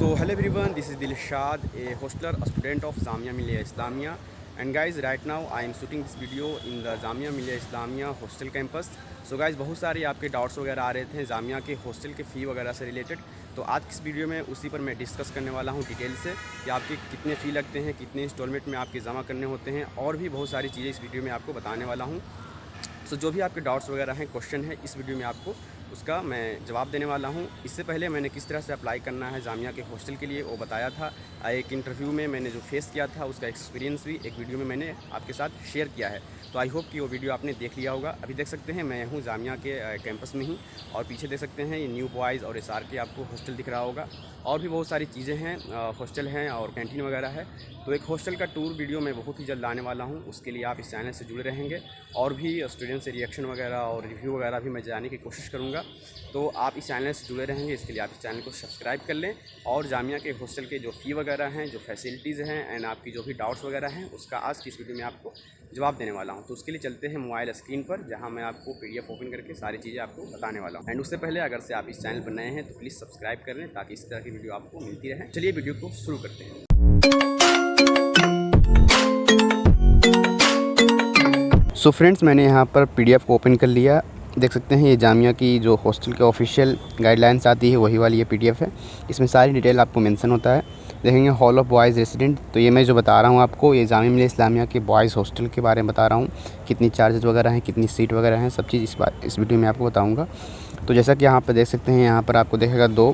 So hello everyone, this is Dilshad, a hostler, a student of Jamia Millia Islamia. And guys, right now I am shooting this video in the Jamia Millia Islamia hostel campus. So guys, बहुत सारे आपके doubts वगैरह आ रहे थे जामिया के hostel के फ़ी वगैरह से रिलेटेड। तो आज की इस वीडियो में उसी पर मैं डिस्कस करने वाला हूँ डिटेल से कि आपके कितने फ़ी लगते हैं, कितने इंस्टॉलमेंट में आपके जमा करने होते हैं, और भी बहुत सारी चीज़ें इस वीडियो में आपको बताने वाला हूँ। सो जो भी आपके डाउट्स वगैरह हैं, क्वेश्चन है, इस वीडियो में आपको उसका मैं जवाब देने वाला हूं। इससे पहले मैंने किस तरह से अप्लाई करना है जामिया के हॉस्टल के लिए वो बताया था। एक इंटरव्यू में मैंने जो फेस किया था उसका एक्सपीरियंस भी एक वीडियो में मैंने आपके साथ शेयर किया है। तो आई होप कि वो वीडियो आपने देख लिया होगा। अभी देख सकते हैं मैं हूँ जामिया के कैंपस में ही, और पीछे देख सकते हैं ये न्यू बॉयज़ और एसआर के आपको हॉस्टल दिख रहा होगा। और भी बहुत सारी चीज़ें हैं, हॉस्टल हैं और कैंटीन वगैरह है। तो एक हॉस्टल का टूर वीडियो मैं बहुत ही जल्द लाने वाला हूँ, उसके लिए आप इस चैनल से जुड़े रहेंगे। और भी स्टूडेंट से रिएक्शन वगैरह और रिव्यू वगैरह भी मैं जाने की कोशिश करूँगा। तो आप इस चैनल से जुड़े रहेंगे, इसके लिए आप इस चैनल को सब्सक्राइब कर लें। और जामिया के हॉस्टल के जो फ़ी वगैरह हैं, जो फैसिलिटीज़ हैं एंड आपकी जो भी डाउट्स वगैरह हैं, उसका आज की इस वीडियो में आपको जवाब देने वाला हूं। तो उसके लिए चलते हैं मोबाइल स्क्रीन पर, जहां मैं आपको PDF ओपन करके सारी चीज़ें आपको बताने वाला हूं। एंड उससे पहले अगर से आप इस चैनल पर नए हैं तो प्लीज़ सब्सक्राइब कर लें ताकि इस तरह की वीडियो आपको मिलती रहे। चलिए वीडियो को शुरू करते हैं। सो फ्रेंड्स, मैंने यहाँ पर PDF को ओपन कर लिया। देख सकते हैं ये जामिया की जो हॉस्टल के ऑफिशियल गाइडलाइंस आती है वही वाली ये PDF है। इसमें सारी डिटेल आपको मेंशन होता है। देखेंगे हॉल ऑफ बॉयज़ रेसिडेंट, तो ये मैं जो बता रहा हूँ आपको, ये जामिया मिल्लिया इस्लामिया के बॉयज़ हॉस्टल के बारे में बता रहा हूँ। कितनी चार्जेस वगैरह हैं, कितनी सीट वगैरह हैं, सब चीज़ इस वीडियो में आपको बताऊँगा। तो जैसा कि यहाँ पर देख सकते हैं, यहाँ पर आपको देखेगा 2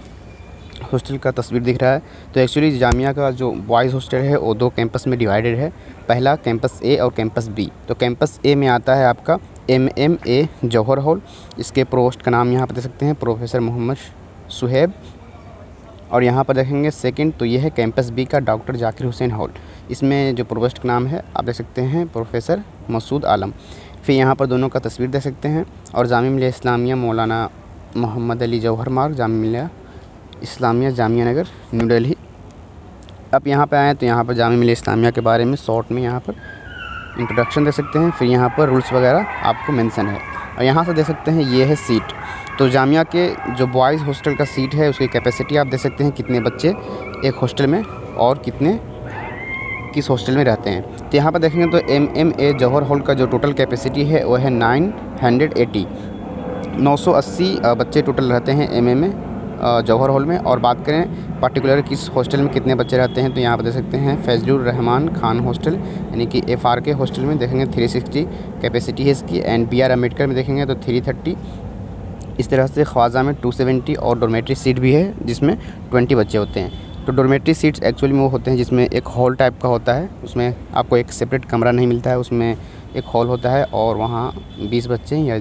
हॉस्टल का तस्वीर दिख रहा है। तो एक्चुअली जामिया का जो बॉयज़ हॉस्टल है वो 2 कैंपस में डिवाइडेड है। पहला कैंपस A और कैंपस B। तो कैंपस A में आता है आपका MMA जौहर हॉल। इसके प्रोवोस्ट का नाम यहाँ पर देख सकते हैं, प्रोफेसर मोहम्मद सुहेब। और यहाँ पर देखेंगे सेकंड, तो ये है कैंपस B का डॉक्टर जाकिर हुसैन हॉल। इसमें जो प्रोवोस्ट का नाम है आप देख सकते हैं, प्रोफेसर मसूद आलम। फिर यहाँ पर दोनों का तस्वीर देख सकते हैं। और जामिया मिल्लिया इस्लामिया मौलाना मोहम्मद अली जौहर मार्ग, जामिया मिल्लिया इस्लामिया जामिया नगर, न्यू दिल्ली। अब यहाँ पे आएँ तो यहाँ पर जामिया मिल्लिया इस्लामिया के बारे में शॉर्ट में यहाँ पर इंट्रोडक्शन दे सकते हैं। फिर यहाँ पर रूल्स वगैरह आपको मेंशन है। और यहाँ से देख सकते हैं ये है सीट। तो जामिया के जो बॉयज़ हॉस्टल का सीट है उसकी कैपेसिटी आप देख सकते हैं, कितने बच्चे एक हॉस्टल में और कितने किस हॉस्टल में रहते हैं। तो यहाँ पर देखेंगे तो MMA जौहर हॉल का जो टोटल कैपेसिटी है वो है 980 बच्चे टोटल रहते हैं MMA जौहर हॉल में। और बात करें पर्टिकुलर किस हॉस्टल में कितने बच्चे रहते हैं, तो यहाँ पर देख सकते हैं फैजलुर रहमान खान हॉस्टल यानी कि FRK हॉस्टल में देखेंगे 360 कैपेसिटी है इसकी। एंड BR अम्बेडकर में देखेंगे तो 330। इस तरह से ख्वाजा में 270 और डॉर्मेट्री सीट भी है जिसमें 20 बच्चे होते हैं। तो डॉर्मेट्री सीट्स एक्चुअली में वो होते हैं जिसमें एक हॉल टाइप का होता है, उसमें आपको एक सेपरेट कमरा नहीं मिलता है, उसमें एक हॉल होता है और वहाँ 20 बच्चे या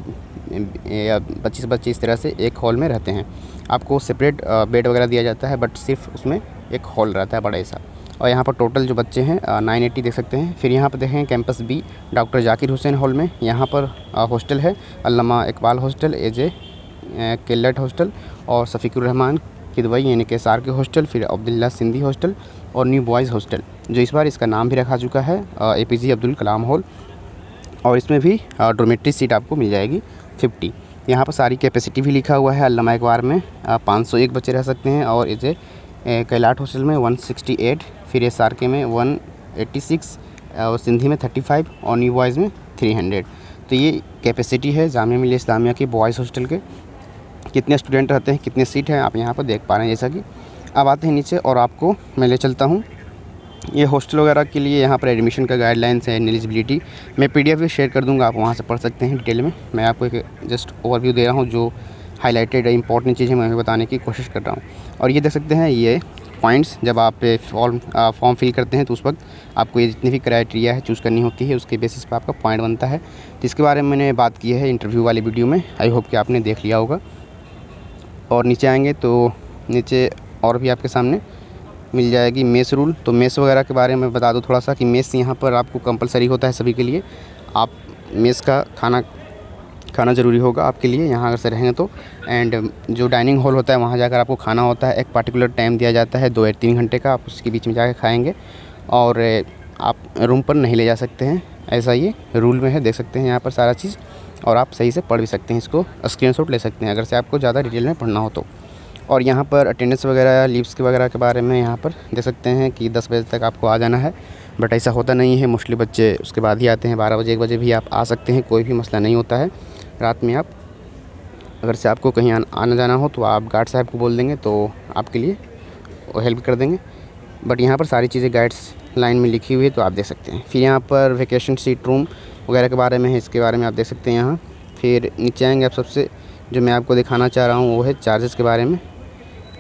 25 बच्चे इस तरह से एक हॉल में रहते हैं। आपको सेपरेट बेड वगैरह दिया जाता है, बट सिर्फ उसमें एक हॉल रहता है बड़ा सा। और यहाँ पर टोटल जो बच्चे हैं 980 देख सकते हैं। फिर यहाँ पर देखें campus B doctor Zakir Hussain hall में, यहाँ पर हॉस्टल है अल्लामा इकबाल हॉस्टल, AJ केलट हॉस्टल और शफीकुर रहमान किदवई यानी कि SR के हॉस्टल। फिर अब्दुल्ला सिंधी हॉस्टल और न्यू बॉयज़ हॉस्टल, जो इस बार इसका नाम भी रखा चुका है APJ अब्दुल कलाम हॉल। और इसमें भी डॉर्मेट्री सीट आपको मिल जाएगी 50। यहाँ पर सारी कैपेसिटी भी लिखा हुआ है। अल्लामा इकबाल में 501 बच्चे रह सकते हैं और AJ कैलाट हॉस्टल में 168, फिर SRK में 186 और सिंधी में 35 और न्यू बॉयज़ में 300। तो ये कैपेसिटी है जामिया मिल्लिया इस्लामिया के बॉयज़ हॉस्टल के। कितने स्टूडेंट रहते हैं, कितने सीट हैं, आप यहाँ पर देख पा रहे हैं। जैसा कि अब आते हैं नीचे और आपको मैं ले चलता हूँ ये हॉस्टल वगैरह के लिए। यहाँ पर एडमिशन का गाइडलाइंस है, एलिजिबिलिटी मैं PDF भी शेयर कर दूँगा, आप वहाँ से पढ़ सकते हैं डिटेल में। मैं आपको एक जस्ट ओवरव्यू दे रहा हूँ, जो हाईलाइटेड इंपॉर्टेंट चीज़ें मैं बताने की कोशिश कर रहा हूँ। और ये देख सकते हैं ये पॉइंट्स, जब आप फॉर्म फिल करते हैं तो उस वक्त आपको ये जितनी भी क्राइटेरिया है चूज़ करनी होती है, उसके बेसिस पर आपका पॉइंट बनता है। तो इसके बारे में मैंने बात की है इंटरव्यू वाली वीडियो में, आई होप कि आपने देख लिया होगा। और नीचे आएंगे तो नीचे और भी आपके सामने मिल जाएगी मेस रूल। तो मेस वगैरह के बारे में बता दूं थोड़ा सा कि मेस यहाँ पर आपको कंपलसरी होता है सभी के लिए। आप मेस का खाना ज़रूरी होगा आपके लिए यहाँ अगर से रहेंगे तो। एंड जो डाइनिंग हॉल होता है वहाँ जाकर आपको खाना होता है, एक पर्टिकुलर टाइम दिया जाता है 2 या 3 घंटे का, आप उसके बीच में जाकर खाएँगे। और आप रूम पर नहीं ले जा सकते हैं, ऐसा ये रूल में है। देख सकते हैं यहाँ पर सारा चीज़, और आप सही से पढ़ भी सकते हैं, इसको स्क्रीनशॉट ले सकते हैं अगर से आपको ज़्यादा डिटेल में पढ़ना हो तो। और यहाँ पर अटेंडेंस वगैरह लीव्स के वगैरह के बारे में यहाँ पर देख सकते हैं कि 10 बजे तक आपको आ जाना है, बट ऐसा होता नहीं है। मोस्टली बच्चे उसके बाद ही आते हैं, 12 बजे 1 बजे भी आप आ सकते हैं, कोई भी मसला नहीं होता है। रात में आप अगर से आपको कहीं आना जाना हो तो आप गार्ड साहब को बोल देंगे तो आपके लिए वो हेल्प कर देंगे। बट यहाँ पर सारी चीज़ें गाइड्स लाइन में लिखी हुई है तो आप देख सकते हैं। फिर यहाँ पर वेकेशन सीट रूम वगैरह के बारे में है, इसके बारे में आप देख सकते हैं यहाँ। फिर नीचे आएंगे आप, सबसे जो मैं आपको दिखाना चाह रहा हूँ वो है चार्जेस के बारे में।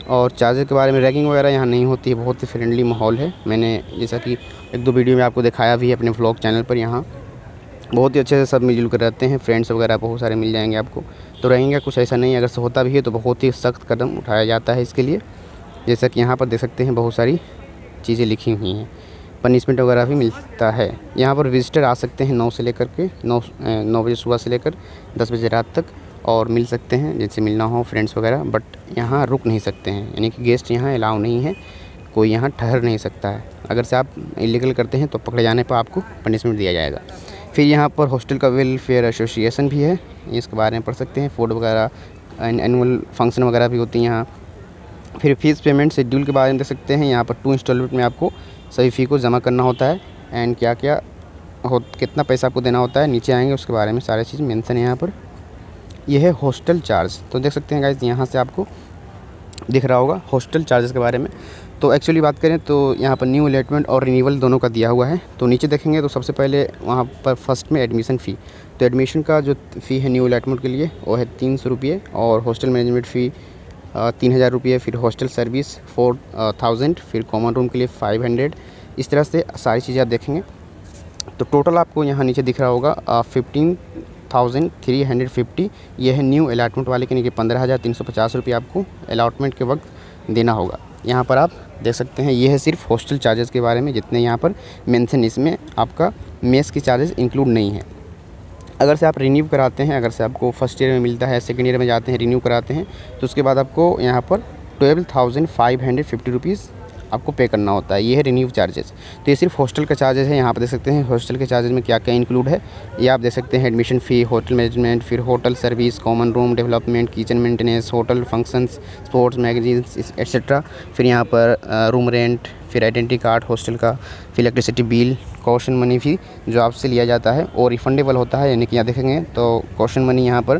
और चार्जेस के बारे में रैगिंग वगैरह यहाँ नहीं होती है, बहुत ही फ्रेंडली माहौल है। मैंने जैसा कि 1-2 वीडियो में आपको दिखाया भी है अपने व्लॉग चैनल पर। यहाँ बहुत ही अच्छे से सब मिलजुल कर रहते हैं, फ्रेंड्स वगैरह बहुत सारे मिल जाएंगे आपको, तो रहेंगे कुछ ऐसा नहीं। अगर से होता भी है तो बहुत ही सख्त कदम उठाया जाता है इसके लिए। जैसा कि यहाँ पर देख सकते हैं बहुत सारी चीज़ें लिखी हुई हैं, पनिशमेंट वगैरह भी मिलता है। यहाँ पर विजिटर आ सकते हैं 9 से लेकर के 9 बजे सुबह से लेकर 10 बजे रात तक, और मिल सकते हैं जिनसे मिलना हो फ्रेंड्स वगैरह। बट यहाँ रुक नहीं सकते हैं, यानी कि गेस्ट यहाँ अलाउ नहीं है, कोई यहाँ ठहर नहीं सकता है। अगर से आप इलीगल करते हैं तो पकड़े जाने पर आपको पनिशमेंट दिया जाएगा। फिर यहाँ पर हॉस्टल का वेलफेयर एसोसिएशन भी है, इसके बारे में पढ़ सकते हैं। फूड वगैरह एनुअल फंक्शन वगैरह भी होती हैं यहाँ। फिर फीस पेमेंट शेड्यूल के बारे में देख सकते हैं। यहाँ पर 2 इंस्टॉलमेंट में आपको सभी फ़ी को जमा करना होता है, एंड क्या क्या कितना पैसा आपको देना होता है नीचे आएंगे उसके बारे में सारी चीज़ मेंशन है यहाँ पर। यह है हॉस्टल चार्ज, तो देख सकते हैं गाइस यहाँ से आपको दिख रहा होगा हॉस्टल चार्जेस के बारे में। तो एक्चुअली बात करें तो यहाँ पर न्यू अलॉटमेंट और रिन्यूअल दोनों का दिया हुआ है। तो नीचे देखेंगे तो सबसे पहले वहाँ पर फर्स्ट में एडमिशन फ़ी, तो एडमिशन का जो फ़ी है न्यू अलॉटमेंट के लिए वो है 300 रुपये, और हॉस्टल मैनेजमेंट फ़ी 3000 रुपये। फिर हॉस्टल सर्विस 4000, फिर कॉमन रूम के लिए 500। इस तरह से सारी चीज़ें आप देखेंगे तो टोटल आपको यहाँ नीचे दिख रहा होगा 15,350। ये है न्यू अलॉटमेंट वाले के, यानी कि 15,350 रुपये आपको अलॉटमेंट के वक्त देना होगा। यहाँ पर आप देख सकते हैं ये है सिर्फ हॉस्टल चार्जेस के बारे में जितने यहाँ पर मेंशन, इसमें आपका मेस की चार्जेस इंक्लूड नहीं है। अगर से आप रिन्यू कराते हैं, अगर से आपको फर्स्ट ईयर में मिलता है, सेकेंड ईयर में जाते हैं रिन्यू कराते हैं, तो उसके बाद आपको यहाँ पर 12,550 रुपीज़ आपको पे करना होता है। ये है रिन्यू चार्जेस। तो ये सिर्फ हॉस्टल का चार्जेस है। यहाँ पर देख सकते हैं हॉस्टल के चार्जेस में क्या क्या इंक्लूड है, ये आप देख सकते हैं। एडमिशन फ़ी, होटल मैनेजमेंट, फिर hotel service, common room development, kitchen maintenance, hotel functions, sports magazines etcetera. फिर यहाँ पर रूम रेंट, फिर आइडेंटिटी कार्ड हॉस्टल का, फिर इलेक्ट्रिसिटी बिल, कॉशन मनी भी जो आपसे लिया जाता है और रिफंडेबल होता है। यानी कि यहाँ देखेंगे तो कॉशन मनी यहाँ पर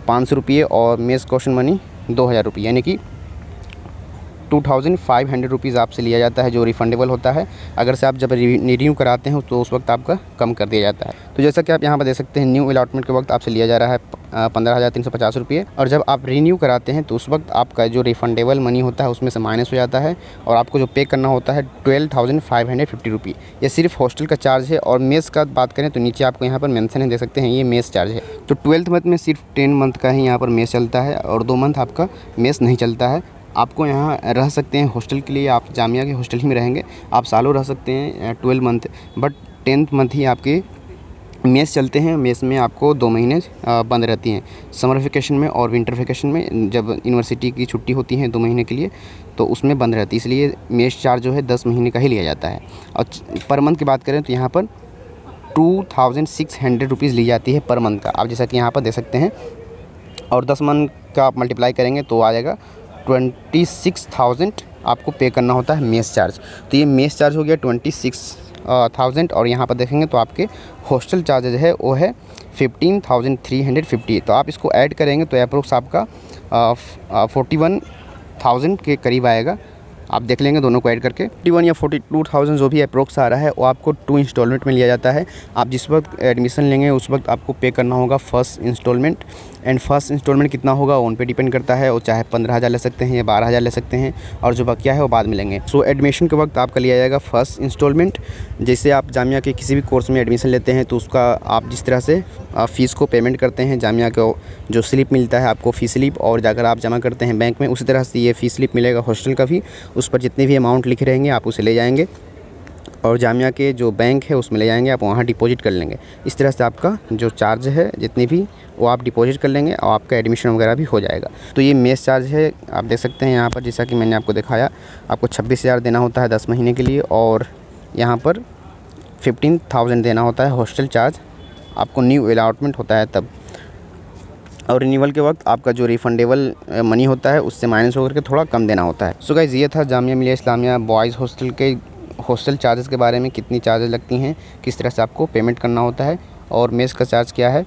500 रुपये और मेस कॉशन मनी 2000 रुपये, यानी कि 2500 रुपीज़ आपसे लिया जाता है जो रिफ़ंडेबल होता है। अगर से आप जब रिन्यू कराते हैं तो उस वक्त आपका कम कर दिया जाता है। तो जैसा कि आप यहाँ पर देख सकते हैं न्यू अलॉटमेंट के वक्त आपसे लिया जा रहा है 15,350 रुपये, और जब आप रिन्यू कराते हैं तो उस वक्त आपका जो रिफ़ंडेबल मनी होता है उसमें से माइनस हो जाता है, और आपको जो पे करना होता है 12,550 रुपये। ये सिर्फ हॉस्टल का चार्ज है। और मेस का बात करें तो नीचे आपको यहाँ पर मेंशन है, देख सकते हैं ये मेस चार्ज है। तो 12th मंथ में सिर्फ 10 मंथ का ही यहाँ पर मेस चलता है, और 2 मंथ आपका मेस नहीं चलता है। आपको यहाँ रह सकते हैं हॉस्टल के लिए, आप जामिया के हॉस्टल ही में रहेंगे, आप सालों रह सकते हैं 12 मंथ, बट 10th मंथ ही आपके मेस चलते हैं। मेस में आपको 2 महीने बंद रहती हैं, समर वेकेशन में और विंटर वेकेशन में। जब यूनिवर्सिटी की छुट्टी होती है 2 महीने के लिए तो उसमें बंद रहती है, इसलिए मेस चार्ज जो है 10 महीने का ही लिया जाता है। और पर मंथ की बात करें तो यहाँ पर 2600 रुपीज़ ली जाती है पर मंथ का, आप जैसा कि यहाँ पर दे सकते हैं। और 10 मंथ का आप मल्टीप्लाई करेंगे तो आ जाएगा 26,000 आपको पे करना होता है मेस चार्ज। तो ये मेस चार्ज हो गया 26,000, और यहाँ पर देखेंगे तो आपके हॉस्टल चार्जेज है वो है 15,350। तो आप इसको ऐड करेंगे तो अप्रोक्स आपका 41,000 के करीब आएगा। आप देख लेंगे दोनों को ऐड करके 41 या 42,000 जो भी अप्रोक्स आ रहा है वो आपको 2 इंस्टॉलमेंट में लिया जाता है। आप जिस वक्त एडमिशन लेंगे उस वक्त आपको पे करना होगा first instalment, and first instalment कितना होगा उन पे डिपेंड करता है। वो चाहे 15,000 ले सकते हैं या 12,000 ले सकते हैं, और जो बकिया है वो बाद में लेंगे। सो एडमिशन के वक्त आपका लिया जाएगा फर्स्ट इंस्टॉलमेंट। जैसे आप जामिया के किसी भी कोर्स में एडमिशन लेते हैं तो उसका आप जिस तरह से फ़ीस को पेमेंट करते हैं, जामिया को जो स्लिप मिलता है आपको फ़ी स्लिप, और जाकर आप जमा करते हैं बैंक में, उसी तरह से ये फ़ी स्लिप मिलेगा हॉस्टल का भी। उस पर जितने भी अमाउंट लिखे रहेंगे आप उसे ले जाएंगे, और जामिया के जो बैंक है उसमें ले जाएंगे, आप वहाँ डिपॉजिट कर लेंगे। इस तरह से आपका जो चार्ज है जितने भी वो आप डिपॉजिट कर लेंगे और आपका एडमिशन वगैरह भी हो जाएगा। तो ये मेस चार्ज है, आप देख सकते हैं यहाँ पर जैसा कि मैंने आपको दिखाया। आपको 26,000 देना होता है 10 महीने के लिए, और यहाँ पर 15,000 देना होता है हॉस्टल चार्ज। आपको न्यू अलॉटमेंट होता है तब। और रिन्यूअल के वक्त आपका जो रिफंडेबल मनी होता है उससे माइनस होकर के थोड़ा कम देना होता है। सो गाइस, ये था जामिया मिलिया इस्लामिया बॉयज़ हॉस्टल के हॉस्टल चार्जेस के बारे में, कितनी चार्जेस लगती हैं, किस तरह से आपको पेमेंट करना होता है और मेस का चार्ज क्या है,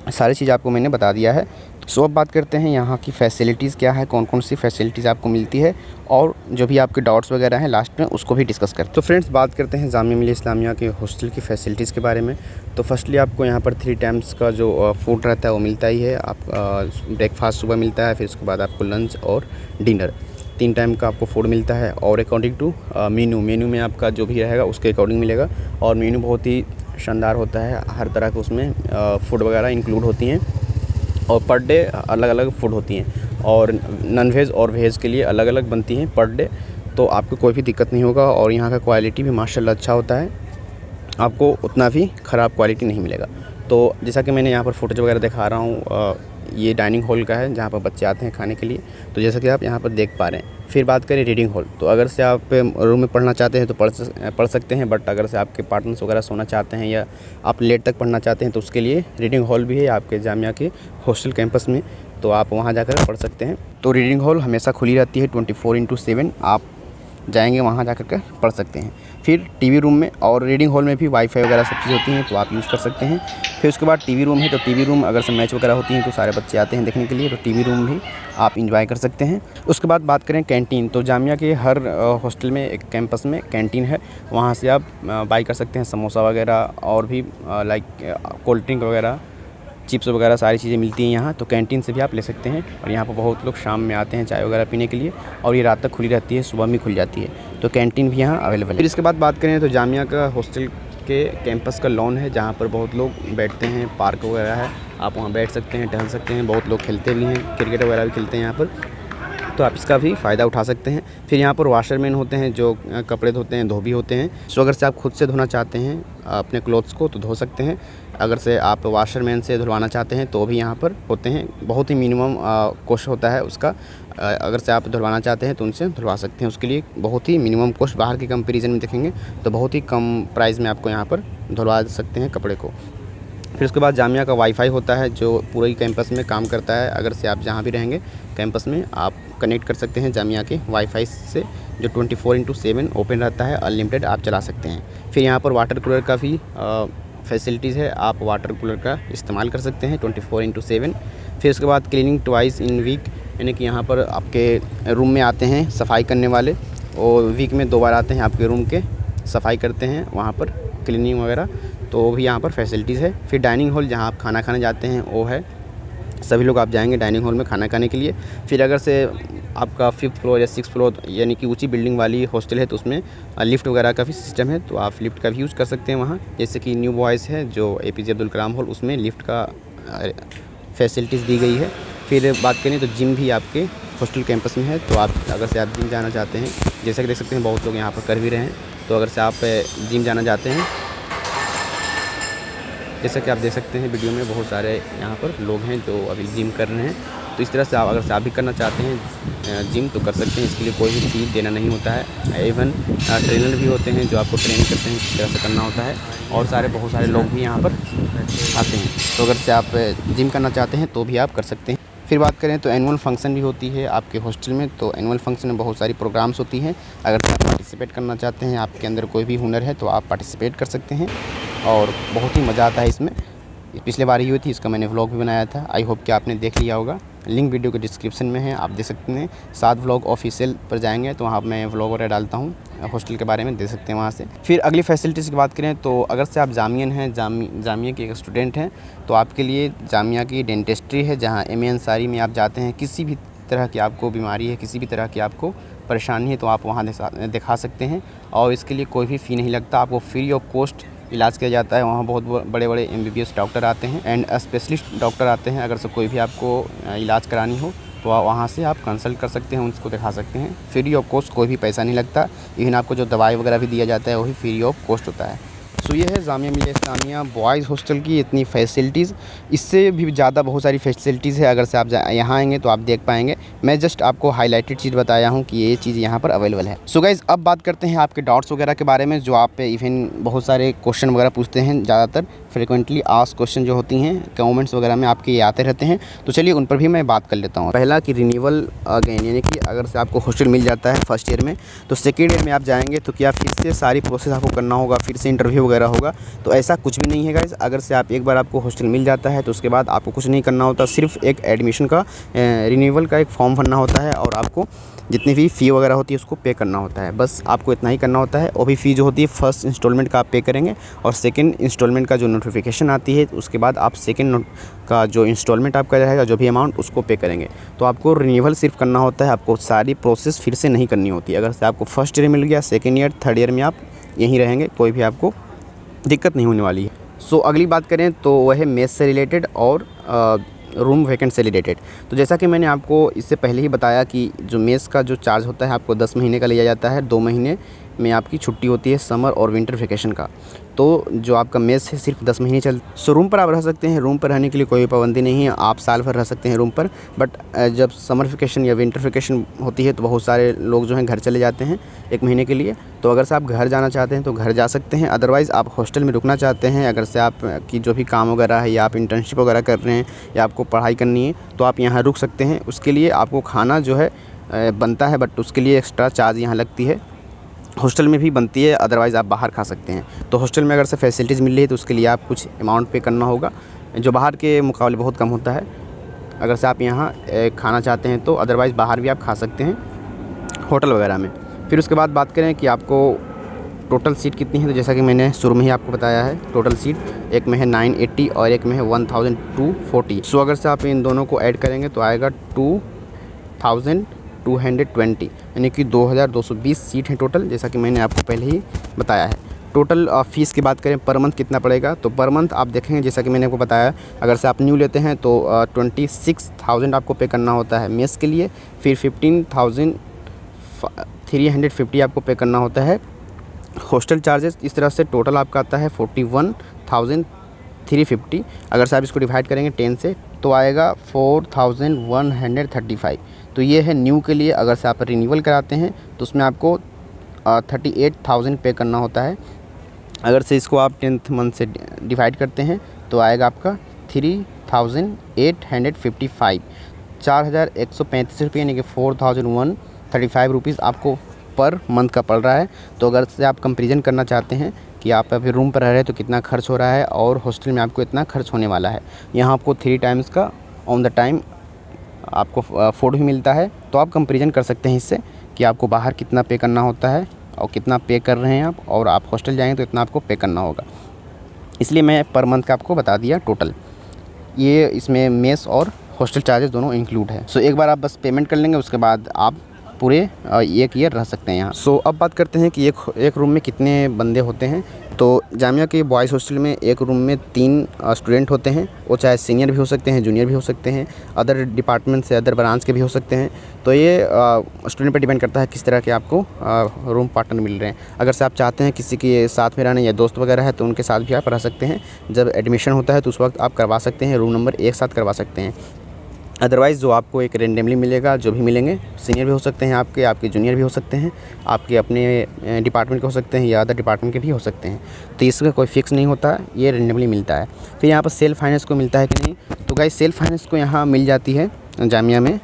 सारी चीज़ आपको मैंने बता दिया है। सो अब बात करते हैं यहाँ की फ़ैसिलिटीज़ क्या है, कौन कौन सी फ़ैसिलिटीज़ आपको मिलती है और जो भी आपके डाउट्स वगैरह हैं लास्ट में उसको भी डिस्कस करते हैं। तो फ्रेंड्स, बात करते हैं जामिया मिलिया इस्लामिया के हॉस्टल की फ़ैसिलिटीज़ के बारे में। तो फर्स्टली आपको यहाँ पर 3 टाइम्स का जो फूड रहता है वो मिलता ही है। आप ब्रेकफास्ट सुबह मिलता है, फिर उसके बाद आपको लंच और डिनर 3 टाइम का आपको फूड मिलता है। और अकॉर्डिंग टू मेन्यू में आपका जो भी रहेगा उसके अकॉर्डिंग मिलेगा। और मेन्यू बहुत ही शानदार होता है, हर तरह के उसमें फूड वगैरह इंक्लूड होती हैं और पर डे अलग अलग फूड होती हैं और नॉन वेज और वेज के लिए अलग अलग बनती हैं पर डे। तो आपको कोई भी दिक्कत नहीं होगा और यहाँ का क्वालिटी भी माशाल्लाह अच्छा होता है, आपको उतना भी ख़राब क्वालिटी नहीं मिलेगा। तो जैसा कि मैंने यहाँ पर फुटेज वगैरह दिखा रहा हूँ, ये डाइनिंग हॉल का है जहाँ पर बच्चे आते हैं खाने के लिए। तो जैसा कि आप यहाँ पर देख पा रहे हैं। फिर बात करें रीडिंग हॉल, तो अगर से आप रूम में पढ़ना चाहते हैं तो पढ़ सकते हैं, बट अगर से आपके पार्टनर्स वगैरह सोना चाहते हैं या आप लेट तक पढ़ना चाहते हैं तो उसके लिए रीडिंग हॉल भी है आपके जामिया के हॉस्टल कैंपस में, तो आप वहाँ जाकर पढ़ सकते हैं। तो रीडिंग हॉल हमेशा खुली रहती है 24/7, आप जाएंगे वहाँ जाकर के पढ़ सकते हैं। फिर टीवी रूम में और रीडिंग हॉल में भी वाईफाई वगैरह सब चीज़ होती हैं तो आप यूज़ कर सकते हैं। फिर उसके बाद टीवी रूम है, तो टीवी रूम अगर से मैच वगैरह होती हैं तो सारे बच्चे आते हैं देखने के लिए, तो टीवी रूम भी आप इंजॉय कर सकते हैं। उसके बाद बात करें कैंटीन, तो जामिया के हर हॉस्टल में एक कैंपस में कैंटीन है, वहाँ से आप बाई कर सकते हैं समोसा वगैरह और भी लाइक कोल्ड ड्रिंक वगैरह, चिप्स वगैरह सारी चीज़ें मिलती हैं यहाँ, तो कैंटीन से भी आप ले सकते हैं। और यहाँ पर बहुत लोग शाम में आते हैं चाय वगैरह पीने के लिए और ये रात तक खुली रहती है, सुबह में खुल जाती है, तो कैंटीन भी यहाँ अवेलेबल है। फिर इसके बाद बात करें तो जामिया का हॉस्टल के कैंपस का लॉन है जहाँ पर बहुत लोग बैठते हैं, पार्क वगैरह है, आप वहाँ बैठ सकते हैं, टहल सकते हैं। बहुत लोग खेलते भी हैं, क्रिकेट वगैरह भी खेलते हैं यहाँ पर, तो आप इसका भी फ़ायदा उठा सकते हैं। फिर यहाँ पर वाशरमैन होते हैं जो कपड़े धोते हैं, धोबी होते हैं। सो अगर से आप खुद से धोना चाहते हैं अपने क्लोथ्स को तो धो सकते हैं, अगर से आप वाशरमैन से धुलवाना चाहते हैं तो भी यहाँ पर होते हैं। बहुत ही मिनिमम कॉस्ट होता है उसका, अगर से आप धुलवाना चाहते हैं तो उनसे धुलवा सकते हैं, उसके लिए बहुत ही मिनिमम कॉस्ट, बाहर के कंपैरिजन में देखेंगे तो बहुत ही कम प्राइस में आपको यहाँ पर धुलवा सकते हैं कपड़े को। फिर उसके बाद जामिया का वाईफाई होता है जो पूरे कैंपस में काम करता है, अगर से आप जहाँ भी रहेंगे कैंपस में आप कनेक्ट कर सकते हैं जामिया के वाईफाई से, जो 24/7 ओपन रहता है, अनलिमिटेड आप चला सकते हैं। फिर यहाँ पर वाटर कूलर का भी फैसिलिटीज़ है, आप वाटर कूलर का इस्तेमाल कर सकते हैं 24/7। फिर उसके बाद क्लीनिंग ट्वाइस इन वीक, यानी कि यहाँ पर आपके रूम में आते हैं सफाई करने वाले और वीक में 2 बार आते हैं आपके रूम के, सफाई करते हैं वहाँ पर क्लीनिंग वगैरह, तो भी यहाँ पर फैसिलिटीज़ है। फिर डाइनिंग हॉल जहाँ आप खाना खाने जाते हैं वो है, सभी लोग आप जाएंगे डाइनिंग हॉल में खाना खाने के लिए। फिर अगर से आपका 5th फ्लोर या 6th फ्लोर यानी कि ऊंची बिल्डिंग वाली हॉस्टल है तो उसमें लिफ्ट वगैरह का भी सिस्टम है, तो आप लिफ्ट का भी यूज़ कर सकते हैं वहाँ। जैसे कि न्यू बॉयज़ है जो APJ अब्दुल कलाम हॉल, उसमें लिफ्ट का फैसिलिटीज़ दी गई है। फिर बात करें तो जिम भी आपके हॉस्टल कैंपस में है, तो आप अगर से आप जिम जाना चाहते हैं, जैसा कि देख सकते हैं बहुत लोग यहाँ पर कर भी रहे हैं, तो अगर से आप जिम जाना चाहते हैं, जैसा कि आप देख सकते हैं वीडियो में बहुत सारे यहाँ पर लोग हैं जो अभी जिम कर रहे हैं, तो इस तरह से आप अगर से आप भी करना चाहते हैं जिम तो कर सकते हैं, इसके लिए कोई भी फीस देना नहीं होता है। इवन ट्रेनर भी होते हैं जो आपको ट्रेन करते हैं किस तरह से करना होता है, और बहुत सारे लोग भी यहाँ पर आते हैं, तो अगर से आप जिम करना चाहते हैं तो भी आप कर सकते हैं। फिर बात करें तो एनुअल फंक्शन भी होती है आपके हॉस्टल में, तो एनुअल फंक्शन में बहुत सारी प्रोग्राम्स होती हैं, अगर आप पार्टिसिपेट करना चाहते हैं, आपके अंदर कोई भी हुनर है तो आप पार्टिसिपेट कर सकते हैं और बहुत ही मज़ा आता है इसमें। पिछले बार ही हुई थी, इसका मैंने व्लॉग भी बनाया था, आई होप कि आपने देख लिया होगा, लिंक वीडियो के डिस्क्रिप्शन में है, आप देख सकते हैं। साथ व्लॉग ऑफिशियल पर जाएंगे तो वहाँ मैं व्लॉग वगैरह डालता हूँ हॉस्टल के बारे में, देख सकते हैं वहाँ से। फिर अगली फैसिलिटीज़ की बात करें तो अगर से आप जामियन हैं, जामिया के एक स्टूडेंट हैं, तो आपके लिए जामिया की डेंटिस्ट्री है जहाँ MA अंसारी में आप जाते हैं, किसी भी तरह की आपको बीमारी है, किसी भी तरह की आपको परेशानी है तो आप वहाँ दिखा सकते हैं और इसके लिए कोई भी फ़ी नहीं लगता, आपको फ्री ऑफ कॉस्ट इलाज किया जाता है। वहाँ बहुत बड़े बड़े MBBS डॉक्टर आते हैं एंड स्पेशलिस्ट डॉक्टर आते हैं, अगर से कोई भी आपको इलाज करानी हो तो वहाँ से आप कंसल्ट कर सकते हैं, उनको दिखा सकते हैं, फ्री ऑफ कॉस्ट, कोई भी पैसा नहीं लगता। इवन आपको जो दवाई वगैरह भी दिया जाता है वही फ्री ऑफ कॉस्ट होता है। सो ये है जामिया मिलिया इस्लामिया बॉयज़ हॉस्टल की इतनी फैसिलिटीज़, इससे भी ज़्यादा बहुत सारी फैसिलिटीज़ है। अगर से आप यहाँ आएंगे तो आप देख पाएंगे। मैं जस्ट आपको हाईलाइटेड चीज़ बताया हूँ कि ये चीज़ यहाँ पर अवेलेबल है। सो गाइज़ अब बात करते हैं आपके डाउट्स वगैरह के बारे में, जो आप पे इवन बहुत सारे क्वेश्चन वगैरह पूछते हैं, ज़्यादातर फ्रिक्वेंटली आस्क्ड क्वेश्चन जो होती हैं कमेंट्स वगैरह में आपके ये आते रहते हैं। तो चलिए उन पर भी मैं बात कर लेता हूँ। पहला कि रिन्यूअल अगेन, यानी कि अगर से आपको हॉस्टल मिल जाता है फर्स्ट ईयर में, तो सेकेंड ईयर में आप जाएंगे तो क्या फिर से सारी प्रोसेस आपको करना होगा, फिर से इंटरव्यू वगैरह होगा? तो ऐसा कुछ भी नहीं है गाइज़। अगर से आप एक बार आपको हॉस्टल मिल जाता है तो उसके बाद आपको कुछ नहीं करना होता, सिर्फ एक एडमिशन का रिन्यूअल का एक फॉर्म भरना होता है और आपको जितनी भी फ़ी वगैरह होती है उसको पे करना होता है। बस आपको इतना ही करना होता है। वो भी फ़ी जो होती है फर्स्ट इंस्टॉलमेंट का आप पे करेंगे और सेकंड इंस्टॉलमेंट का जो नोटिफिकेशन आती है उसके बाद आप सेकंड का जो इंस्टॉलमेंट आपका रहेगा, जो भी अमाउंट, उसको पे करेंगे। तो आपको रिन्यूअल सिर्फ करना होता है, आपको सारी प्रोसेस फिर से नहीं करनी होती। अगर से आपको फर्स्ट ईयर मिल गया, सेकेंड ईयर, थर्ड ईयर में आप यहीं रहेंगे, कोई भी आपको दिक्कत नहीं होने वाली है। सो अगली बात करें तो वह है मेस से रिलेटेड और रूम वैकेंट से रिलेटेड। तो जैसा कि मैंने आपको इससे पहले ही बताया कि जो मेस का जो चार्ज होता है आपको 10 महीने का लिया जाता है। 2 महीने में आपकी छुट्टी होती है समर और विंटर वेकेशन का। तो जो आपका मेस है सिर्फ 10 महीने सो रूम पर आप रह सकते हैं। रूम पर रहने के लिए कोई पाबंदी नहीं है, आप साल भर रह सकते हैं रूम पर। बट जब समर वेकेशन या विंटर वेकेशन होती है तो बहुत सारे लोग जो हैं घर चले जाते हैं 1 महीने के लिए। तो अगर से आप घर जाना चाहते हैं तो घर जा सकते हैं, अदरवाइज़ आप हॉस्टल में रुकना चाहते हैं, अगर से आप की जो भी काम वगैरह है या आप इंटर्नशिप वगैरह कर रहे हैं या आपको पढ़ाई करनी है तो आप यहाँ रुक सकते हैं। उसके लिए आपको खाना जो है बनता है, बट उसके लिए एक्स्ट्रा चार्ज यहाँ लगती है। हॉस्टल में भी बनती है, अदरवाइज़ आप बाहर खा सकते हैं। तो हॉस्टल में अगर से फैसिलिटीज़ मिल रही है तो उसके लिए आप कुछ अमाउंट पे करना होगा, जो बाहर के मुकाबले बहुत कम होता है। अगर से आप यहाँ खाना चाहते हैं तो अदरवाइज़ बाहर भी आप खा सकते हैं होटल वगैरह में। फिर उसके बाद बात करें कि आपको टोटल सीट कितनी है, तो जैसा कि मैंने शुरू में ही आपको बताया है, टोटल सीट एक में है 980 और एक में है 1240। सो अगर से आप इन दोनों को ऐड करेंगे तो आएगा 2220, यानी कि 2220 सीट है टोटल, जैसा कि मैंने आपको पहले ही बताया है। टोटल फ़ीस की बात करें पर मंथ कितना पड़ेगा, तो पर मंथ आप देखेंगे जैसा कि मैंने आपको बताया, अगर से आप न्यू लेते हैं तो 26,000 आपको पे करना होता है मेस के लिए। फिर 15,350 आपको पे करना होता है हॉस्टल चार्जेस। इस तरह से टोटल आपका आता है 41,350। अगर से आप इसको डिवाइड करेंगे 10 से तो आएगा 4,135। तो ये है न्यू के लिए। अगर से आप रिन्यूअल कराते हैं तो उसमें आपको 38,000 पे करना होता है। अगर से इसको आप 10th मंथ से डिवाइड करते हैं तो आएगा आपका 3,855, 4,135 रुपये, यानी कि 4,135 रुपीज़ आपको पर मंथ का पड़ रहा है। तो अगर से आप कंपेरिजन करना चाहते हैं कि आप अभी रूम पर रह रहे हैं तो कितना खर्च हो रहा है और हॉस्टल में आपको इतना खर्च होने वाला है, यहाँ आपको 3 टाइम्स का ऑन द टाइम आपको फूड भी मिलता है। तो आप कंपेरिजन कर सकते हैं इससे कि आपको बाहर कितना पे करना होता है और कितना पे कर रहे हैं आप, और आप हॉस्टल जाएंगे तो इतना आपको पे करना होगा। इसलिए मैं पर मंथ का आपको बता दिया टोटल। ये इसमें मेस और हॉस्टल चार्जेस दोनों इंक्लूड है। सो एक बार आप बस पेमेंट कर लेंगे, उसके बाद आप पूरे 1 ईयर रह सकते हैं यहाँ। सो अब बात करते हैं कि एक रूम में कितने बंदे होते हैं। तो जामिया के बॉयज़ हॉस्टल में एक रूम में 3 स्टूडेंट होते हैं। वो चाहे सीनियर भी हो सकते हैं, जूनियर भी हो सकते हैं, अदर डिपार्टमेंट से, अदर ब्रांच के भी हो सकते हैं। तो ये स्टूडेंट पर डिपेंड करता है किस तरह के आपको रूम पार्टनर मिल रहे हैं। अगर से आप चाहते हैं किसी के साथ में रहना या दोस्त वगैरह है तो उनके साथ भी आप रह सकते हैं। जब एडमिशन होता है तो उस वक्त आप करवा सकते हैं, रूम नंबर एक साथ करवा सकते हैं। अदरवाइज़ जो आपको एक रेंडमली मिलेगा, जो भी मिलेंगे सीनियर भी हो सकते हैं आपके जूनियर भी हो सकते हैं, आपके अपने डिपार्टमेंट के हो सकते हैं या अदर डिपार्टमेंट के भी हो सकते हैं। तो इसका कोई फिक्स नहीं होता है, ये रेंडमली मिलता है। फिर यहाँ पर सेल्फ फाइनेंस को मिलता है कि नहीं, तो गाइस सेल्फ फाइनेंस को यहाँ मिल जाती है जामिया में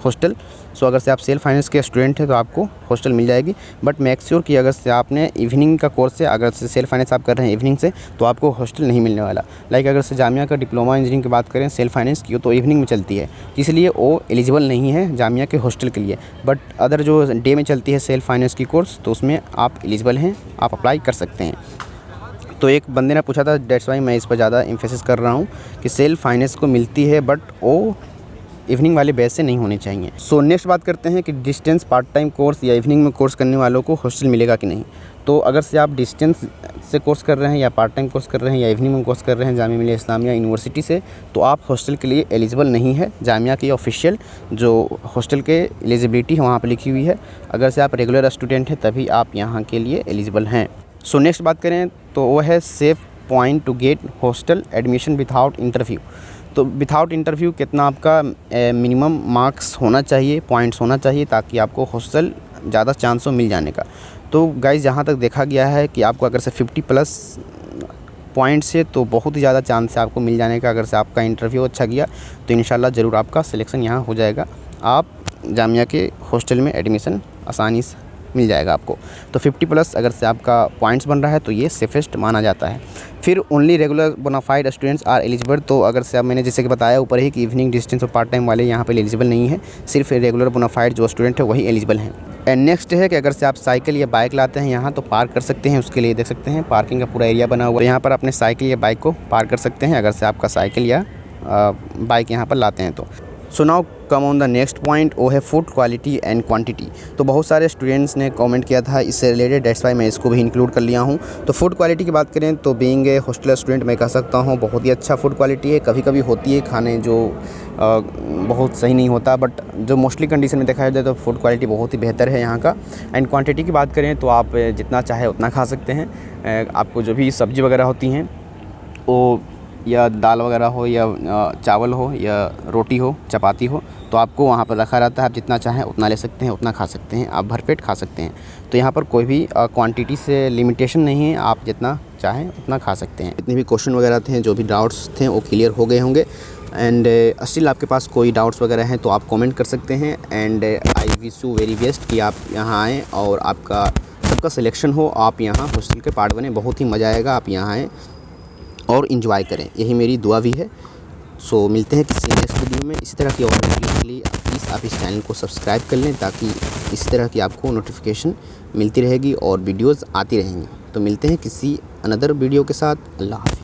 हॉस्टल। सो अगर से आप सेल्फ फाइनेंस के स्टूडेंट हैं तो आपको हॉस्टल मिल जाएगी। बट मेक श्योर कि अगर से आपने इवनिंग का कोर्स है, अगर से सेल्फ फाइनेंस आप कर रहे हैं इवनिंग से, तो आपको हॉस्टल नहीं मिलने वाला। लाइक अगर से जामिया का डिप्लोमा इंजीनियरिंग की बात करें सेल्फ फाइनेंस की, तो इवनिंग में चलती है, इसलिए वो एलिजिबल नहीं है जामिया के हॉस्टल के लिए। बट अदर जो डे में चलती है सेल्फ फाइनेंस की कोर्स, तो उसमें आप एलिजिबल हैं, आप अप्लाई कर सकते हैं। तो एक बंदे ने पूछा था, डेट्स वाई मैं इस पर ज़्यादा एम्फेसिस कर रहा हूँ कि सेल्फ फाइनेंस को मिलती है, बट वो इवनिंग वाले बेस से नहीं होने चाहिए। सो नेक्स्ट बात करते हैं कि डिस्टेंस पार्ट टाइम कोर्स या इवनिंग में कोर्स करने वालों को हॉस्टल मिलेगा कि नहीं। तो अगर से आप डिस्टेंस से कोर्स कर रहे हैं या पार्ट टाइम कोर्स कर रहे हैं या इवनिंग में कोर्स कर रहे हैं जामिया मिलिया इस्लामिया यूनिवर्सिटी से, तो आप हॉस्टल के लिए एलिजिबल नहीं है। जामिया की ऑफिशियल जो हॉस्टल के एलिजिबिलिटी है वहाँ पर लिखी हुई है। अगर से आप रेगुलर स्टूडेंट हैं तभी आप यहाँ के लिए एलिजिबल हैं। सो नेक्स्ट बात करें तो वो है safe point to get hostel admission without interview. तो विदाउट इंटरव्यू कितना आपका मिनिमम मार्क्स होना चाहिए, पॉइंट्स होना चाहिए, ताकि आपको हॉस्टल ज़्यादा चांस हो मिल जाने का। तो गाइस जहाँ तक देखा गया है कि आपको अगर से 50+ पॉइंट से तो बहुत ही ज़्यादा चांस है आपको मिल जाने का। अगर से आपका इंटरव्यू अच्छा गया तो इंशाल्लाह ज़रूर आपका सिलेक्शन यहाँ हो जाएगा, आप जामिया के हॉस्टल में एडमिशन आसानी से मिल जाएगा आपको। तो 50+ अगर से आपका पॉइंट्स बन रहा है तो ये सेफेस्ट माना जाता है। फिर only regular bonafide students are eligible. तो अगर से अब मैंने जैसे कि बताया ऊपर ही कि इवनिंग डिस्टेंस और पार्ट टाइम वाले यहाँ पे एलिजिबल नहीं है, सिर्फ रेगुलर बोनाफाइड जो स्टूडेंट है वही एलिजिबल हैं। एंड नेक्स्ट है कि अगर से आप साइकिल या बाइक लाते हैं यहाँ तो पार्क कर सकते हैं। उसके लिए देख सकते हैं पार्किंग का पूरा एरिया बना हुआ है, यहाँ पर अपने साइकिल या बाइक को पार्क कर सकते हैं अगर से आपका साइकिल या बाइक यहाँ पर लाते हैं तो। So now come on the next point, वो है फूड क्वालिटी एंड क्वांटिटी। तो बहुत सारे स्टूडेंट्स ने कमेंट किया था इससे रिलेटेड, दैट्स वाई मैं इसको भी इंक्लूड कर लिया हूँ। तो फूड क्वालिटी की बात करें तो बीइंग ए हॉस्टल स्टूडेंट मैं कह सकता हूँ बहुत ही अच्छा फूड क्वालिटी है। कभी कभी होती है खाने जो बहुत सही नहीं होता, बट जो मोस्टली कंडीशन में देखा जाए तो फूड क्वालिटी बहुत ही बेहतर है यहाँ का। एंड क्वांटिटी की बात करें तो आप जितना चाहे उतना खा सकते हैं। आपको जो भी सब्ज़ी वगैरह होती हैं वो या दाल वगैरह हो या चावल हो या रोटी हो चपाती हो तो आपको वहाँ पर रखा रहता है, आप जितना चाहें उतना ले सकते हैं, उतना खा सकते हैं, आप भरपेट खा सकते हैं। तो यहाँ पर कोई भी क्वांटिटी से लिमिटेशन नहीं है, आप जितना चाहें उतना खा सकते हैं। जितने भी क्वेश्चन वगैरह थे, जो भी डाउट्स थे वो क्लियर हो गए होंगे। एंड स्टिल आपके पास कोई डाउट्स वगैरह हैं तो आप कमेंट कर सकते हैं। And I wish you very best कि आप यहाँ आएँ और आपका सबका सिलेक्शन हो, आप यहाँ हॉस्टल के पार्ट बने, बहुत ही मज़ा आएगा। आप यहाँ आएँ और इन्जॉय करें, यही मेरी दुआ भी है। सो मिलते हैं किसी नेक्स्ट वीडियो में। इसी तरह की और वीडियो के लिए प्लीज़ आप इस चैनल को सब्सक्राइब कर लें ताकि इस तरह की आपको नोटिफिकेशन मिलती रहेगी और वीडियोज़ आती रहेंगी। तो मिलते हैं किसी अनदर वीडियो के साथ। अल्लाह हाफ़िज़।